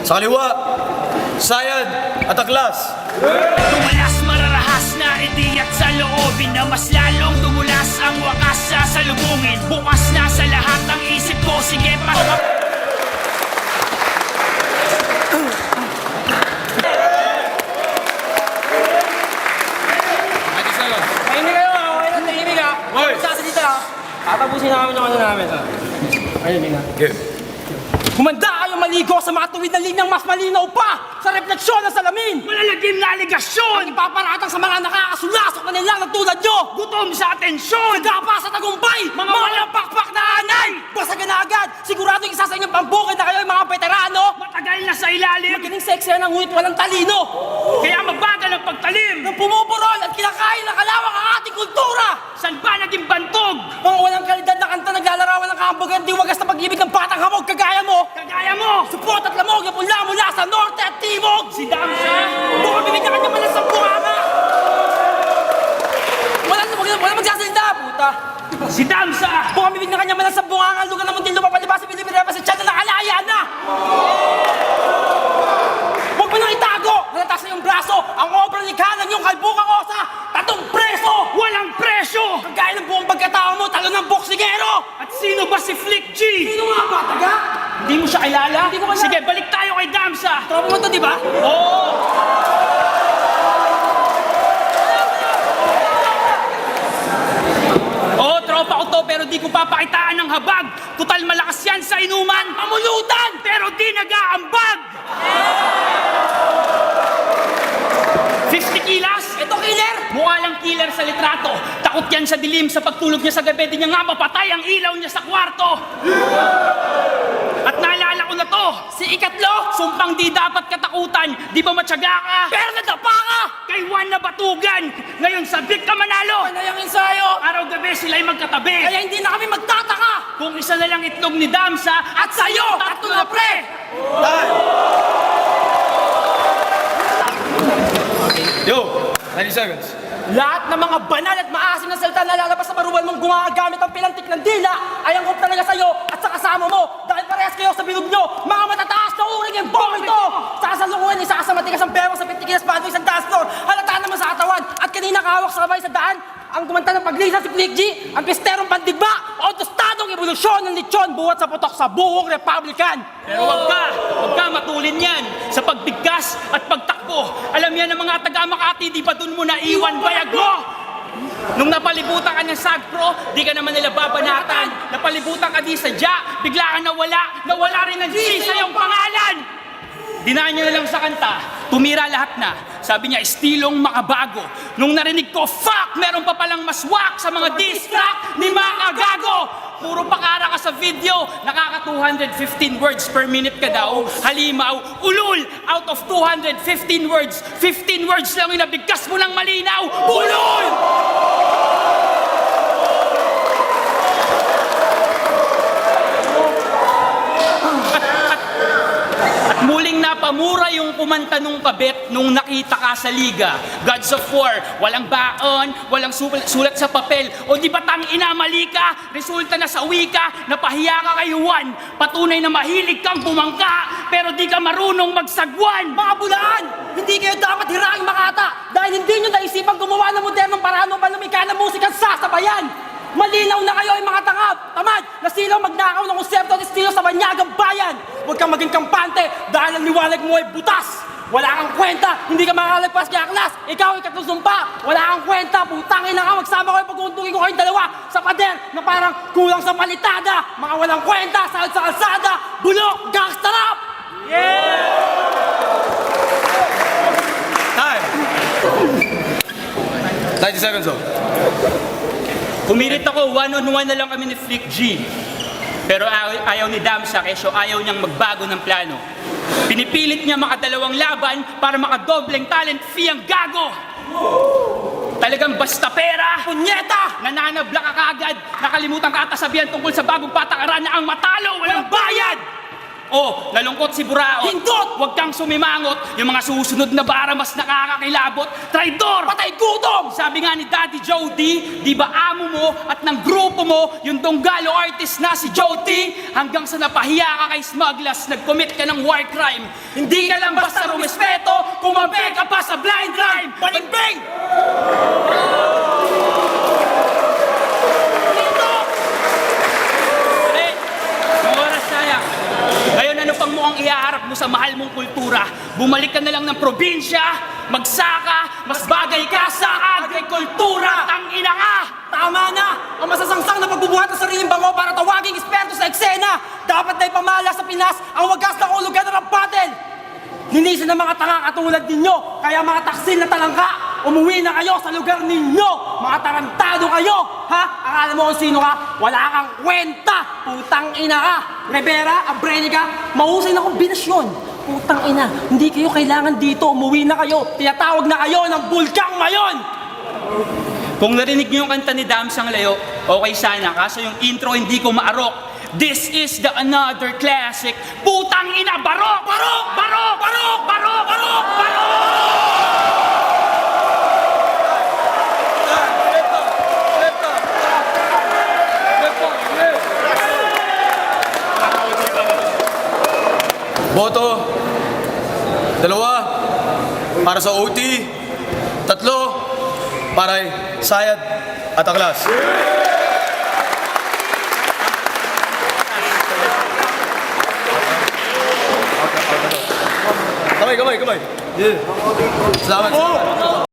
Sa kaliwa, Sayad at Aklas. Tumulas mararahas na ideyat sa loobin na mas lalong tumulas ang wakas sa salubungin. Bukas na sa lahat ang isip ko, sige pa. Tahimik kayo ha, okay lang, tahimik ha. Hoy! Magsasalita ha. Tatapusin namin yung ano namin ha. Ayun ha. Okay. Humanda kayo maligo sa mga tuwid na linyang mas malinaw pa sa refleksyon ng salamin. Malalagim na Ang aligasyon, ipaparatang sa mga nakakasulasok na nilang ng tulad nyo. gutom sa atensyon, Gapa sa tagumpay, mga walang pakpak na anay. Basag na agad, sigurado isa sa inyong pambukid na kayo yung mga veterano. matagal na sa ilalim, Magaling sa eksena ngunit walang talino. kaya mabagal ang pagtalim. Nang pumuburol at kinakain ng kalawang ang ating kultura. Saan ba naging bantog? Mga walang kalidad na kanta naglalarawan ng kahambagan, di wagas na pag-ibig ng batang hamog kagaya mo. Kagaya mo, Support at lamog na mula sa norte at timog. si Damsa, Bukang bibig na kanya malas ang bunganga. Wala magsasalita, puta. si Damsa, Bukang bibig na kanya malas ang bunganga. Lugar na muntin lumapalibas sa Pilipinas sa tiyan na nakalaya na. Huwag mo nang itago. Halata sa iyong braso. Ang obra ni Kanan yung kalbukang osa. Tatong preso. walang presyo. Kagaya ng buong pagkatao mo, talo ng boksingero. At sino ba si Flick G? Sino nga ba, taga? Hindi mo siya kilala? Hindi ko kilala. Sige, balik tayo kay Damsa. Tropa mo to, di ba? Oo. Oo, tropa ko to, pero di ko papakitaan ng habag. Tutal malakas yan sa inuman. Mamulutan, pero di nag-aambag. 50 kilas? Ito, killer. Mukha lang killer sa litrato. Takot yan sa dilim. Sa pagtulog niya sa gabi, di niya nga mapatay ang ilaw niya sa kwarto. At naalala ko na to. Si Ikatlo. Sumpang di dapat katakutan. Di ba matyaga ka? Pero nadapa ka. Kay Juan na batugan. Ngayon sabik ka manalo. Ano yung ensayo? Araw-gabi sila'y magkatabi. Kaya hindi na kami magtataka. Kung isa na lang itlog ni Damsa at sa'yo, tatlo na pre! Yo, 90 seconds. Lahat ng mga banal at maasim na salita na lalabas sa baruan mong gumagamit ang pilantik ng dila ay angkop talaga sa'yo at sa kasama mo dahil parehas kayo sa bilog nyo, mga matataas na uring yung bomito! Sa kasalukuyan, isa ka sa matigas ang bewang sa pitikilas pa sa dance floor, halata naman sa katawan at kanina kahawak sa kamay sa daan, ang kumanta ng paglisa si Flick G, ang pisterong pandigba, o tostadong evolusyon ng lechon buhat sa putok sa buhong Republican. Pero wag ka matulin yan sa pagbigkas at pagtakbo. Alam yan ng mga taga Makati, di ba dun mo naiwan bayag mo? Nung napalibutan ka ng Sagpro, di ka naman nila babanatan. Napalibutan ka di sadya, bigla ka nawala rin ng G sa iyong pangalan. Dinaan niya na lang sa kanta, tumira lahat na. Sabi niya, estilong makabago. Nung narinig ko, fuck, meron pa palang maswak sa mga diss track ni mga gago. Puro pakara ka sa video, nakaka 215 words per minute ka daw. Halimaw, ulul, out of 215 words, 15 words lang yung nabigkas mo ng malinaw. Ulul! Muling napamura yung kumanta nung kabit nung nakita ka sa liga. Gods of War, walang baon, walang sulat sa papel. O di ba tangina mali ka? Resulta na sa wika, napahiya ka kay Juan. Patunay na mahilig kang bumangka, pero di ka marunong magsagwan. Mga bulaan, hindi kayo dapat hiraing makata dahil hindi nyo naisipang gumawa ng modernong paraan ng panumika ng musikang sasabayan. Malinaw na kayo ay mga tamad na sila magnakaw ng konsepto at estilo sa banyagang bayan. Huwag kang maging kampante dahil ang liwanag mo ay butas. Wala kang kwenta, hindi ka makakalagpas kay Aklas. Ikaw ay katusumpa, wala kang kwenta. Putangin na ka, magsama ko yung pag-uuntungin ko kayong dalawa sa pader na parang kulang sa palitada. Mga walang kwenta, sahod sa kalsada, bulok, gangsta rap! Time. 90 seconds, oh. Pumilit ako, one-on-one na lang kami ni Flick G. Pero ayaw ni Damsa, kesyo ayaw niyang magbago ng plano. Pinipilit niya makadalawang laban para makadobleng talent fee ang gago. Talagang basta pera, punyeta! Nananabla ka kaagad, nakalimutan ka at sabihan tungkol sa bagong patakaran na ang matalo, walang bayad! Oh, nalungkot si Burao. Hindot! Huwag kang sumimangot. Yung mga susunod na bara mas nakakakilabot. Traidor! Patay gutom! Sabi nga ni Daddy Jody, di ba amo mo at ng grupo mo, yung Donggalo artist na si Jody, hanggang sa napahiya ka kay Smugglers, nag-commit ka ng war crime. Hindi ka lang basta rumespeto, kumabe ka pa sa blind rhyme. Balimbing! Ulit, yung oras sayang. Ngayon ano pang mukhang ihaharap mo sa mahal mong kultura? Bumalik ka na lang ng probinsya, magsaka, mas bagay ka sa agrikultura, tangina ka! Tama na! Ang masasangsang na pagbubuhat ng sariling bango para tawaging eksperto sa eksena! Dapat na ipamala sa Pinas ang wagas na ulugan ng battle! Linisin ng mga tanga katulad ninyo, kaya mga taksil na talangka, umuwi na kayo sa lugar ninyo! Mga tarantado kayo! Ha? Akala mo kung sino ka? Wala kang kwenta! Putang ina ka! Rivera, Abrenica, mahusay na kombinasyon! Putang ina, hindi kayo kailangan dito, umuwi na kayo! Tinatawag na kayo ng Bulkang Mayon! Kung narinig niyo yung kanta ni Damsang Layo, okay sana, kaso yung intro hindi ko maarok. This is the another classic. Putang ina, barok! Barok! Barok! Barok! Barok! Barok! Barok! Boto. 2 para sa OT. 3 para kay Sayad at Aklas. Kamay. Yeah. Salamat.